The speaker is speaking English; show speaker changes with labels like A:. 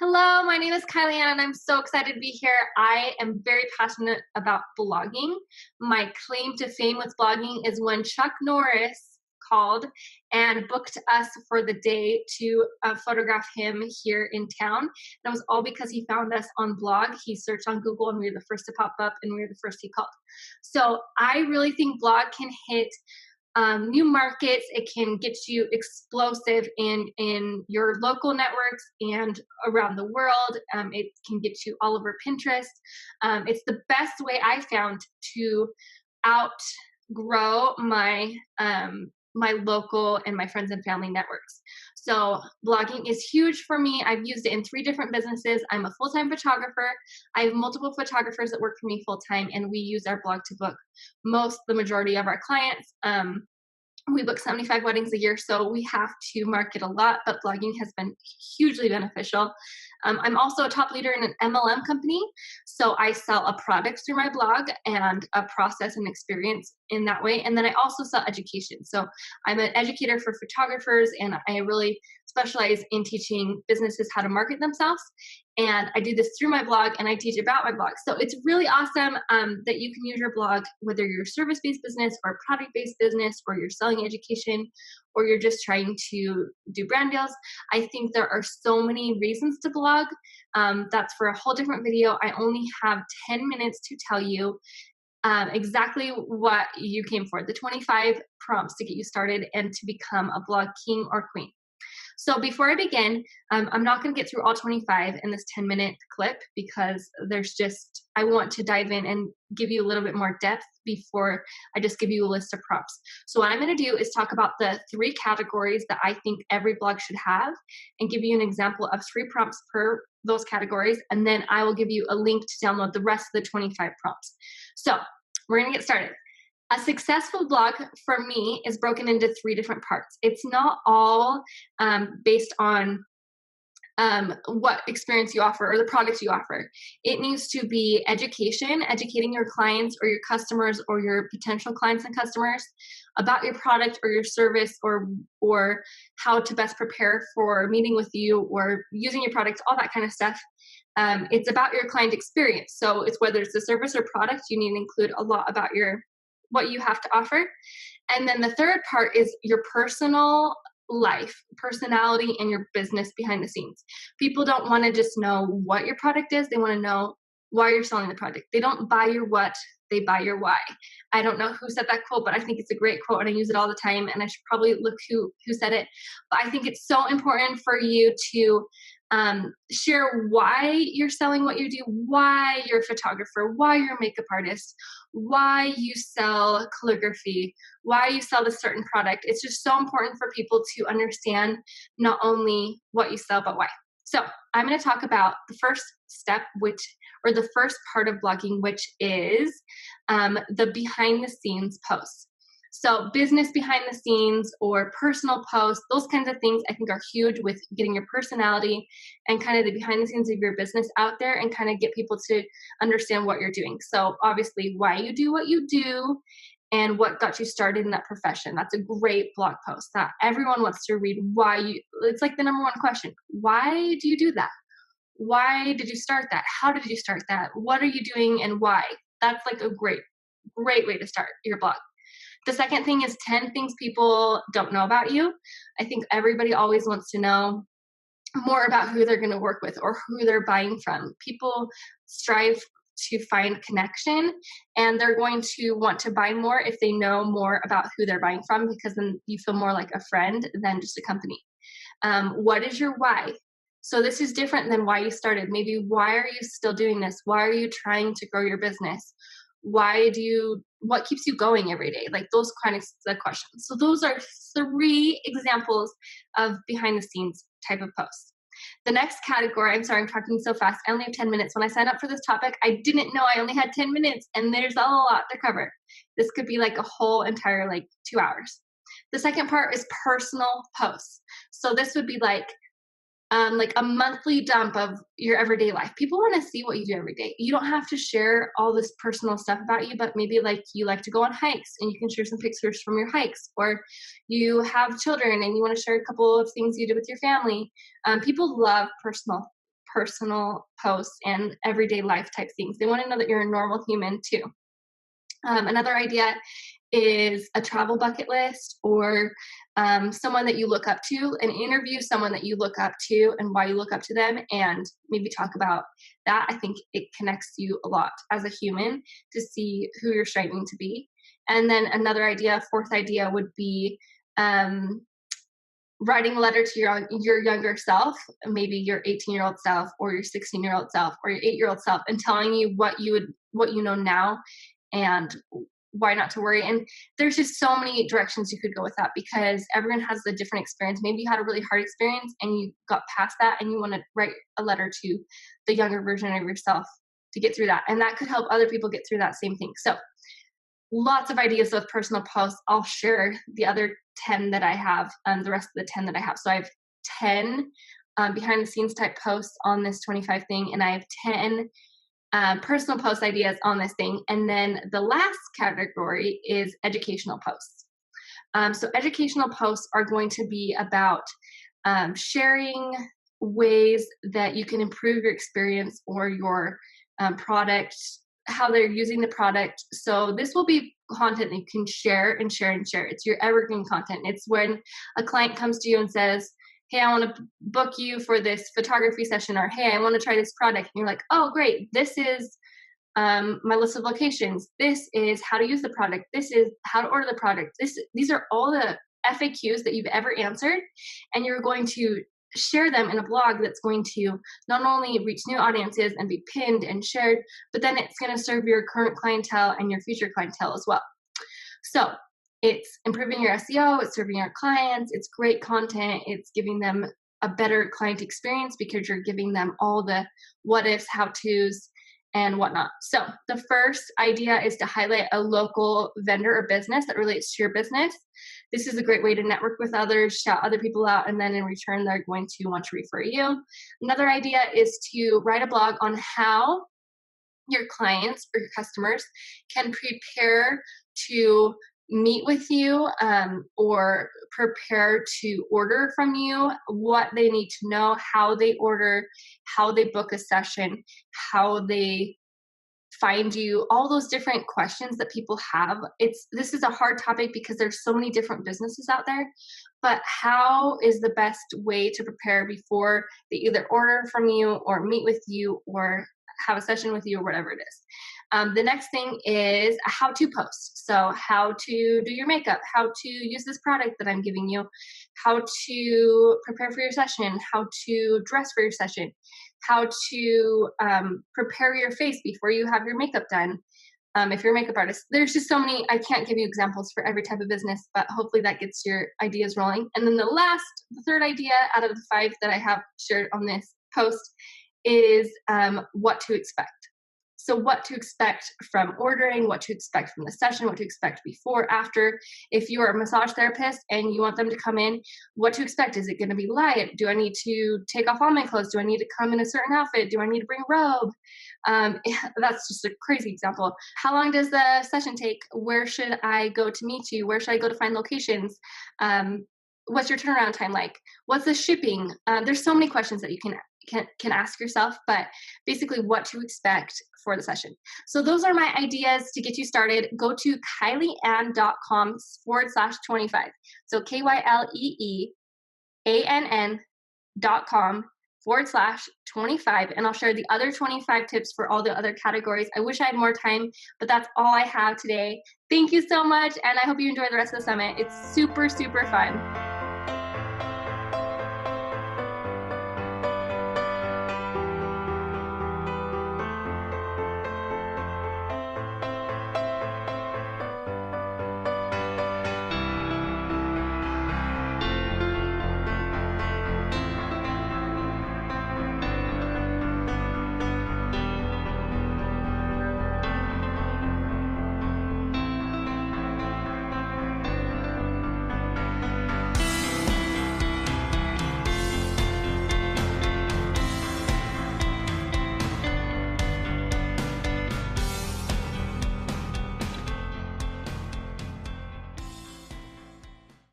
A: Hello, my name is Kylie Ann, and I'm so excited to be here. I am very passionate about blogging. My claim to fame with blogging is when Chuck Norris called and booked us for the day to photograph him here in town. And it was all because he found us on blog. He searched on Google and we were the first to pop up and we were the first he called. So I really think blog can hit new markets. It can get you explosive in your local networks and around the world. It can get you all over Pinterest. It's the best way I found to outgrow my local and my friends and family networks. So blogging is huge for me. I've used it in 3 different businesses. I'm a full-time photographer. I have multiple photographers that work for me full-time, and we use our blog to book the majority of our clients. We book 75 weddings a year, so we have to market a lot, but blogging has been hugely beneficial. I'm also a top leader in an MLM company, so I sell a product through my blog and a process and experience in that way. And then I also sell education. So I'm an educator for photographers, and I really specialize in teaching businesses how to market themselves. And I do this through my blog, and I teach about my blog. So it's really awesome that you can use your blog, whether you're a service-based business or a product-based business, or you're selling education, or you're just trying to do brand deals. I think there are so many reasons to blog. That's for a whole different video. I only have 10 minutes to tell you exactly what you came for, the 25 prompts to get you started and to become a blog king or queen. So before I begin, I'm not going to get through all 25 in this 10-minute clip because I want to dive in and give you a little bit more depth before I just give you a list of prompts. So what I'm going to do is talk about the 3 categories that I think every blog should have and give you an example of 3 prompts per those categories. And then I will give you a link to download the rest of the 25 prompts. So we're going to get started. A successful blog for me is broken into 3 different parts. It's not all based on what experience you offer or the products you offer. It needs to be education, educating your clients or your customers or your potential clients and customers about your product or your service or how to best prepare for meeting with you or using your products, all that kind of stuff. It's about your client experience. So it's whether it's a service or product, you need to include a lot about what you have to offer. And then the third part is your personal life, personality, and your business behind the scenes. People don't want to just know what your product is. They want to know why you're selling the product. They don't buy your what, they buy your why. I don't know who said that quote, but I think it's a great quote and I use it all the time, and I should probably look who said it. But I think it's so important for you to share why you're selling what you do, why you're a photographer, why you're a makeup artist, why you sell calligraphy, why you sell this certain product. It's just so important for people to understand not only what you sell, but why. So I'm going to talk about the first step, or the first part of blogging, which is the behind the scenes posts. So business behind the scenes or personal posts, those kinds of things I think are huge with getting your personality and kind of the behind the scenes of your business out there and kind of get people to understand what you're doing. So obviously why you do what you do and what got you started in that profession. That's a great blog post that everyone wants to read. It's like the number 1 question. Why do you do that? Why did you start that? How did you start that? What are you doing and why? That's like a great way to start your blog. The second thing is 10 things people don't know about you. I think everybody always wants to know more about who they're going to work with or who they're buying from. People strive to find connection, and they're going to want to buy more if they know more about who they're buying from, because then you feel more like a friend than just a company. What is your why? So this is different than why you started. Maybe why are you still doing this? Why are you trying to grow your business? What keeps you going every day? Like those kind of questions. So those are 3 examples of behind the scenes type of posts. The next category, I'm sorry, I'm talking so fast. I only have 10 minutes. When I signed up for this topic, I didn't know I only had 10 minutes, and there's a lot to cover. This could be like a whole entire 2 hours. The second part is personal posts. So this would be like a monthly dump of your everyday life. People want to see what you do every day. You don't have to share all this personal stuff about you, but maybe you like to go on hikes and you can share some pictures from your hikes, or you have children and you want to share a couple of things you did with your family. People love personal personal posts and everyday life type things. They want to know that you're a normal human too. Another idea is a travel bucket list, or someone that you look up to, and interview someone that you look up to and why you look up to them, and maybe talk about that. I think it connects you a lot as a human to see who you're striving to be. And then another idea, fourth idea, would be writing a letter to your younger self, maybe your 18-year-old self or your 16-year-old self or your 8-year-old self, and telling you what you know now and why not to worry. And there's just so many directions you could go with that, because everyone has a different experience. Maybe you had a really hard experience and you got past that and you want to write a letter to the younger version of yourself to get through that. And that could help other people get through that same thing. So lots of ideas with personal posts. I'll share the other 10 that I have, the rest of the 10 that I have. So I have 10 behind the scenes type posts on this 25 thing, and I have 10 personal post ideas on this thing. And then the last category is educational posts. So educational posts are going to be about sharing ways that you can improve your experience or your product, how they're using the product. So this will be content that you can share and share and share. It's your evergreen content. It's when a client comes to you and says, hey, I want to book you for this photography session, or hey, I want to try this product. And you're like, oh, great. This is my list of locations. This is how to use the product. This is how to order the product. These are all the FAQs that you've ever answered. And you're going to share them in a blog that's going to not only reach new audiences and be pinned and shared, but then it's going to serve your current clientele and your future clientele as well. So it's improving your SEO, it's serving your clients, it's great content, it's giving them a better client experience because you're giving them all the what ifs, how to's, and whatnot. So the first idea is to highlight a local vendor or business that relates to your business. This is a great way to network with others, shout other people out, and then in return, they're going to want to refer you. Another idea is to write a blog on how your clients or your customers can prepare to meet with you or prepare to order from you, what they need to know, how they order, how they book a session, how they find you, all those different questions that people have. This is a hard topic because there's so many different businesses out there, but how is the best way to prepare before they either order from you or meet with you or have a session with you or whatever it is. The next thing is a how-to post. So how to do your makeup, how to use this product that I'm giving you, how to prepare for your session, how to dress for your session, how to prepare your face before you have your makeup done. If you're a makeup artist, there's just so many. I can't give you examples for every type of business, but hopefully that gets your ideas rolling. And then the third idea out of the 5 that I have shared on this post is what to expect. So what to expect from ordering, what to expect from the session, what to expect before, after. If you're a massage therapist and you want them to come in, what to expect. Is it going to be light? Do I need to take off all my clothes? Do I need to come in a certain outfit? Do I need to bring a robe? That's just a crazy example. How long does the session take? Where should I go to meet you? Where should I go to find locations? What's your turnaround time like? What's the shipping? There's so many questions that you can ask yourself, but basically what to expect for the session. So those are my ideas to get you started. Go to kylieann.com/25. So KYLEEANN.com/25. And I'll share the other 25 tips for all the other categories. I wish I had more time, but that's all I have today. Thank you so much. And I hope you enjoy the rest of the summit. It's super, super fun.